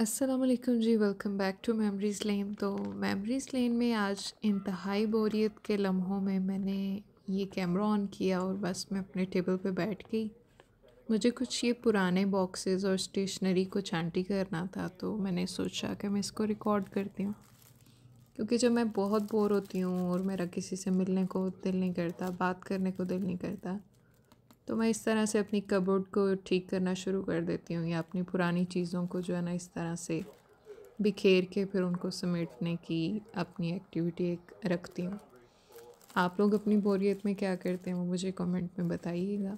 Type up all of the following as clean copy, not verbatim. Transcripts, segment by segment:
अस्सलाम वालेकुम जी, welcome back to memories लेन। तो मेमोरीज़ लेन में आज इंतहाई बोरियत के लम्हों में मैंने ये कैमरा ऑन किया और बस मैं अपने टेबल पे बैठ गई। मुझे कुछ ये पुराने बॉक्सेस और स्टेशनरी को छांटी करना था, तो मैंने सोचा कि मैं इसको रिकॉर्ड करती हूँ, क्योंकि जब मैं बहुत बोर होती हूँ और मेरा किसी से मिलने को दिल नहीं करता, बात करने को दिल नहीं करता, तो मैं इस तरह से अपनी कबर्ड को ठीक करना शुरू कर देती हूँ या अपनी पुरानी चीज़ों को जो है ना इस तरह से बिखेर के फिर उनको समेटने की अपनी एक्टिविटी एक रखती हूँ। आप लोग अपनी बोरियत में क्या करते हैं वो मुझे कमेंट में बताइएगा,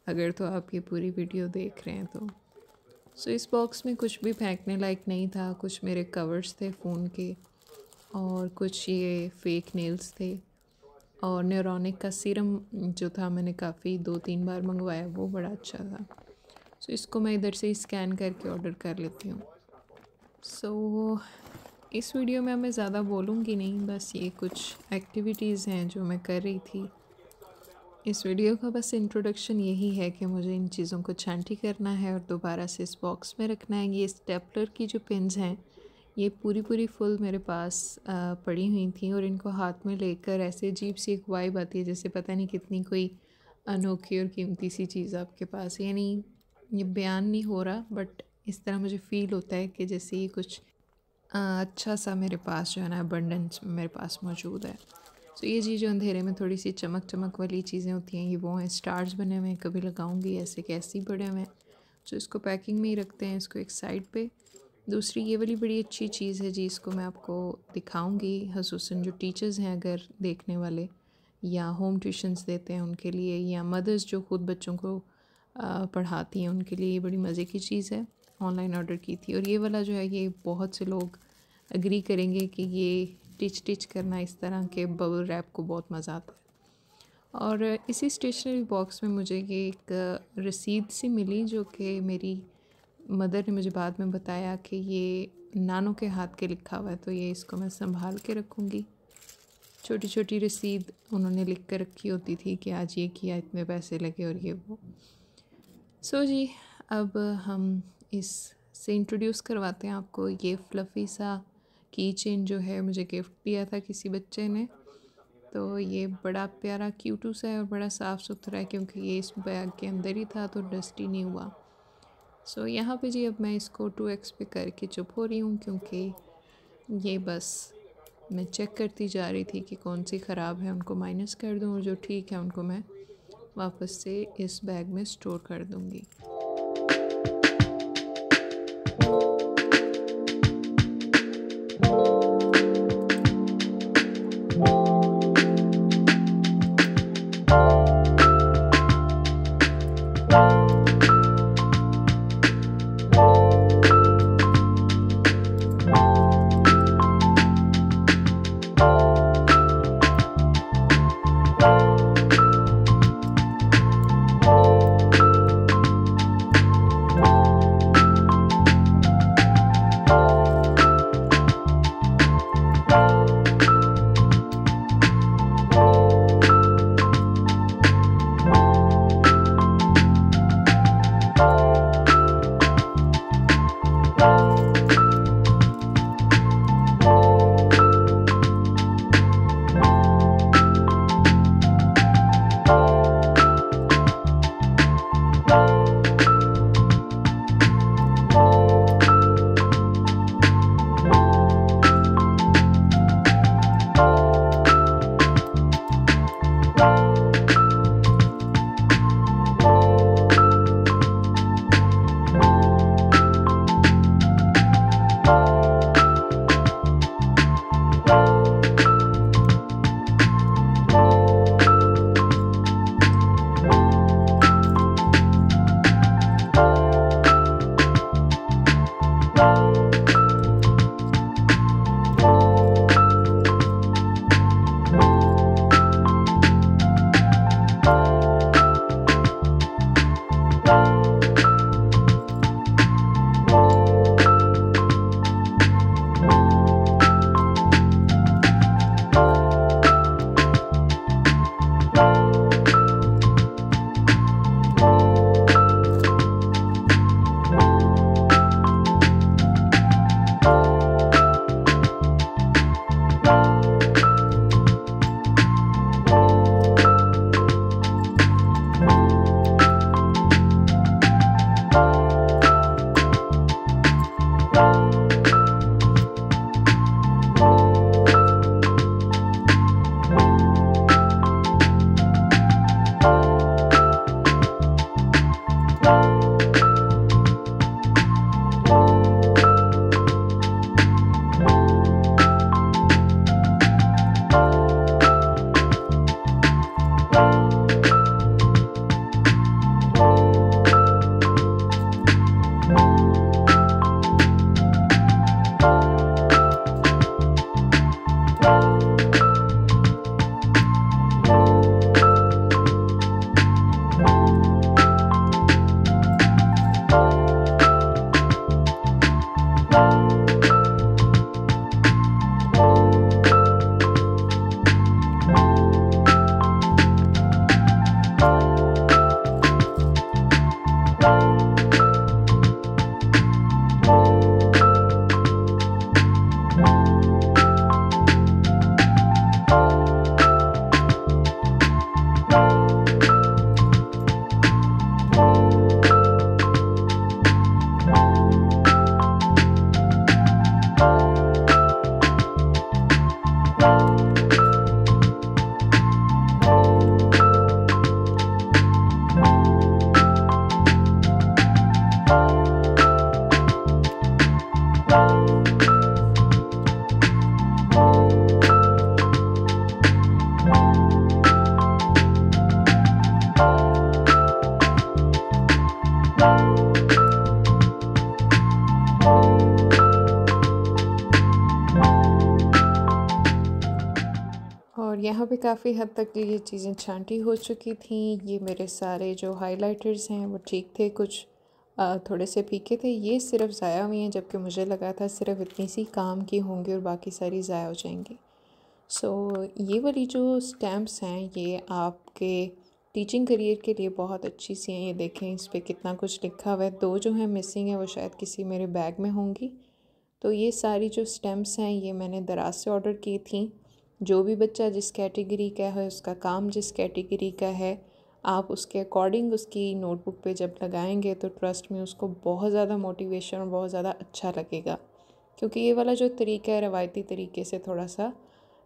अगर तो आप ये पूरी वीडियो देख रहे हैं तो। इस बॉक्स में कुछ भी फेंकने लायक नहीं था। कुछ मेरे कवर्स थे फ़ोन के और कुछ ये फेक नेल्स थे और न्यूरोनिक का सीरम जो था मैंने काफ़ी 2-3 बार मंगवाया, वो बड़ा अच्छा था। इसको मैं इधर से ही स्कैन करके ऑर्डर कर लेती हूँ। इस वीडियो में मैं ज़्यादा बोलूँगी नहीं, बस ये कुछ एक्टिविटीज़ हैं जो मैं कर रही थी। इस वीडियो का बस इंट्रोडक्शन यही है कि मुझे इन चीज़ों को छांटी करना है और दोबारा से इस बॉक्स में रखना है। ये स्टेपलर की जो पिन्स हैं ये पूरी फुल मेरे पास पड़ी हुई थी और इनको हाथ में लेकर ऐसे अजीब सी एक वाइब आती है जैसे पता नहीं कितनी कोई अनोखी और कीमती सी चीज़ आपके पास, यानी ये बयान नहीं हो रहा, बट इस तरह मुझे फ़ील होता है कि जैसे ये कुछ अच्छा सा मेरे पास जो है ना अबंडेंस मेरे पास मौजूद है। ये चीज़ जो अंधेरे में थोड़ी सी चमक चमक वाली चीज़ें होती हैं, ये वो हैं। स्टार्स बने हुए हैं, कभी लगाऊंगी ऐसे कैसे ही पड़े हुए हैं। इसको पैकिंग में ही रखते हैं, इसको एक साइड पे। दूसरी ये वाली बड़ी अच्छी चीज़ है जी, इसको मैं आपको दिखाऊंगी, ख़ुसूसन जो टीचर्स हैं अगर देखने वाले, या होम ट्यूशन्स देते हैं उनके लिए, या मदर्स जो ख़ुद बच्चों को पढ़ाती हैं उनके लिए ये बड़ी मज़े की चीज़ है। ऑनलाइन ऑर्डर की थी और ये वाला जो है ये बहुत से लोग एग्री करेंगे कि ये टिच करना इस तरह के बबल रैप को बहुत मज़ा आता है। और इसी स्टेशनरी बॉक्स में मुझे ये एक रसीद सी मिली जो कि मेरी मदर ने मुझे बाद में बताया कि ये नानों के हाथ के लिखा हुआ है, तो ये इसको मैं संभाल के रखूँगी। छोटी छोटी रसीद उन्होंने लिख कर रखी होती थी कि आज ये किया, इतने पैसे लगे और ये वो। जी, अब हम इस से इंट्रोड्यूस करवाते हैं आपको। ये फ्लफ़ी सा की चेन जो है मुझे गिफ्ट दिया था किसी बच्चे ने, तो ये बड़ा प्यारा क्यूटू सा है और बड़ा साफ़ सुथरा है क्योंकि ये इस बैग के अंदर ही था, तो डस्टी नहीं हुआ। यहाँ पे जी अब मैं इसको 2x पे करके चुप हो रही हूँ, क्योंकि ये बस मैं चेक करती जा रही थी कि कौन सी ख़राब है उनको माइनस कर दूँ और जो ठीक है उनको मैं वापस से इस बैग में स्टोर कर दूँगी। और यहाँ पे काफ़ी हद तक ये चीज़ें छांटी हो चुकी थी। ये मेरे सारे जो हाइलाइटर्स हैं वो ठीक थे, कुछ थोड़े से फीके थे। ये सिर्फ ज़ाया हुई हैं, जबकि मुझे लगा था सिर्फ इतनी सी काम की होंगी और बाकी सारी ज़ाया हो जाएंगी। सो ये वाली जो स्टैम्प्स हैं ये आपके टीचिंग करियर के लिए बहुत अच्छी सी हैं। ये देखें, इस पर कितना कुछ लिखा हुआ है। 2 जो हैं मिसिंग है, वो शायद किसी मेरे बैग में होंगी। तो ये सारी जो स्टैम्प्स हैं ये मैंने दराज से ऑर्डर की थी। जो भी बच्चा जिस कैटेगरी का है, उसका काम जिस कैटेगरी का है, आप उसके अकॉर्डिंग उसकी नोटबुक पे जब लगाएंगे तो ट्रस्ट में उसको बहुत ज़्यादा मोटिवेशन और बहुत ज़्यादा अच्छा लगेगा। क्योंकि ये वाला जो तरीका है रवायती तरीके से थोड़ा सा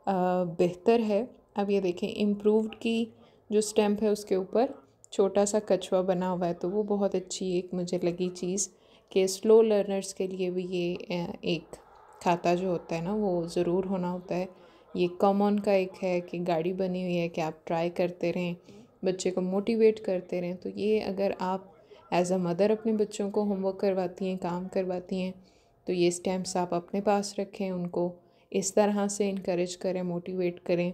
बेहतर है। अब ये देखें, इम्प्रूव्ड की जो स्टैम्प है उसके ऊपर छोटा सा कछुआ बना हुआ है, तो वो बहुत अच्छी एक मुझे लगी चीज़ कि स्लो लर्नर्स के लिए भी ये एक खाता जो होता है ना वो ज़रूर होना होता है। ये कॉमन का एक है कि गाड़ी बनी हुई है कि आप ट्राई करते रहें, बच्चे को मोटिवेट करते रहें। तो ये अगर आप एज अ मदर अपने बच्चों को होमवर्क करवाती हैं, काम करवाती हैं, तो ये स्टैम्प्स आप अपने पास रखें, उनको इस तरह से इनकरेज करें, मोटिवेट करें।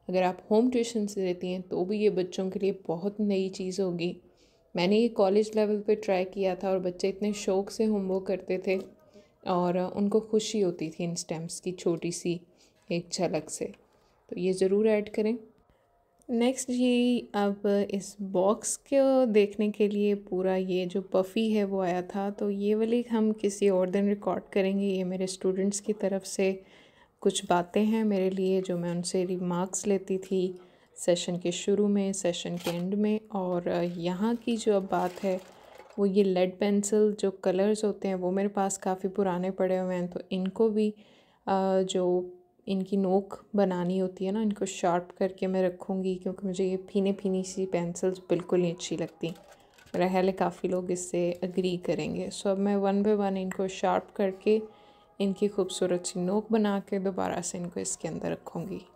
अगर आप होम ट्यूशन से देती हैं तो भी ये बच्चों के लिए बहुत नई चीज़ होगी। मैंने ये कॉलेज लेवल पे ट्राई किया था और बच्चे इतने शौक़ से होमवर्क करते थे और उनको खुशी होती थी इन स्टैम्प्स की छोटी सी एक झलक से। तो ये ज़रूर ऐड करें। नेक्स्ट जी, अब इस बॉक्स को देखने के लिए पूरा ये जो पफ़ी है वो आया था, तो ये वाली हम किसी और दिन रिकॉर्ड करेंगे। ये मेरे स्टूडेंट्स की तरफ से कुछ बातें हैं मेरे लिए जो मैं उनसे रिमार्क्स लेती थी सेशन के शुरू में, सेशन के एंड में। और यहाँ की जो अब बात है वो ये लेड पेंसिल जो कलर्स होते हैं वो मेरे पास काफ़ी पुराने पड़े हुए हैं, तो इनको भी जो इनकी नोक बनानी होती है ना, इनको शार्प करके मैं रखूँगी, क्योंकि मुझे ये फीनी फीनी सी पेंसिल्स बिल्कुल नहीं अच्छी लगती। मेरा ख्याल है काफ़ी लोग इससे अग्री करेंगे। सो अब मैं 1 बाय 1 इनको शार्प करके इनकी खूबसूरत सी नोक बना के दोबारा से इनको इसके अंदर रखूँगी।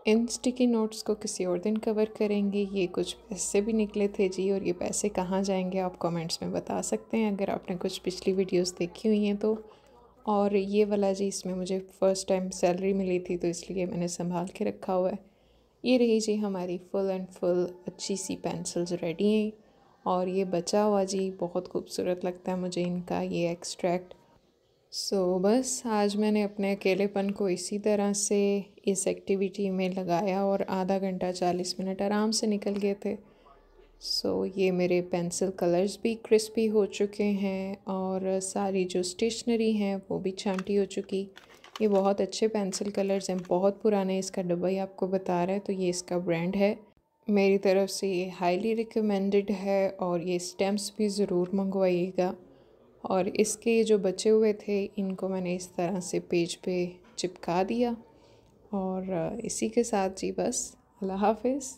इन स्टिकी नोट्स को किसी और दिन कवर करेंगे। ये कुछ पैसे भी निकले थे जी, और ये पैसे कहाँ जाएंगे आप कमेंट्स में बता सकते हैं अगर आपने कुछ पिछली वीडियोस देखी हुई हैं तो। और ये वाला जी, इसमें मुझे फ़र्स्ट टाइम सैलरी मिली थी तो इसलिए मैंने संभाल के रखा हुआ है। ये रही जी हमारी फुल एंड फुल अच्छी सी पेंसिल्स रेडी हैं। और ये बचा हुआ जी बहुत खूबसूरत लगता है मुझे इनका ये एक्सट्रैक्ट। बस आज मैंने अपने अकेलेपन को इसी तरह से इस एक्टिविटी में लगाया और आधा घंटा 40 मिनट आराम से निकल गए थे। ये मेरे पेंसिल कलर्स भी क्रिस्पी हो चुके हैं और सारी जो स्टेशनरी हैं वो भी छांटी हो चुकी। ये बहुत अच्छे पेंसिल कलर्स हैं, बहुत पुराने, इसका डब्बा ही आपको बता रहा है तो ये इसका ब्रांड है। मेरी तरफ से ये हाईली रिकमेंडेड है और ये स्टैम्प्स भी ज़रूर मंगवाइएगा। और इसके जो बचे हुए थे इनको मैंने इस तरह से पेज पे चिपका दिया। और इसी के साथ जी बस अल्लाह हाफिज़।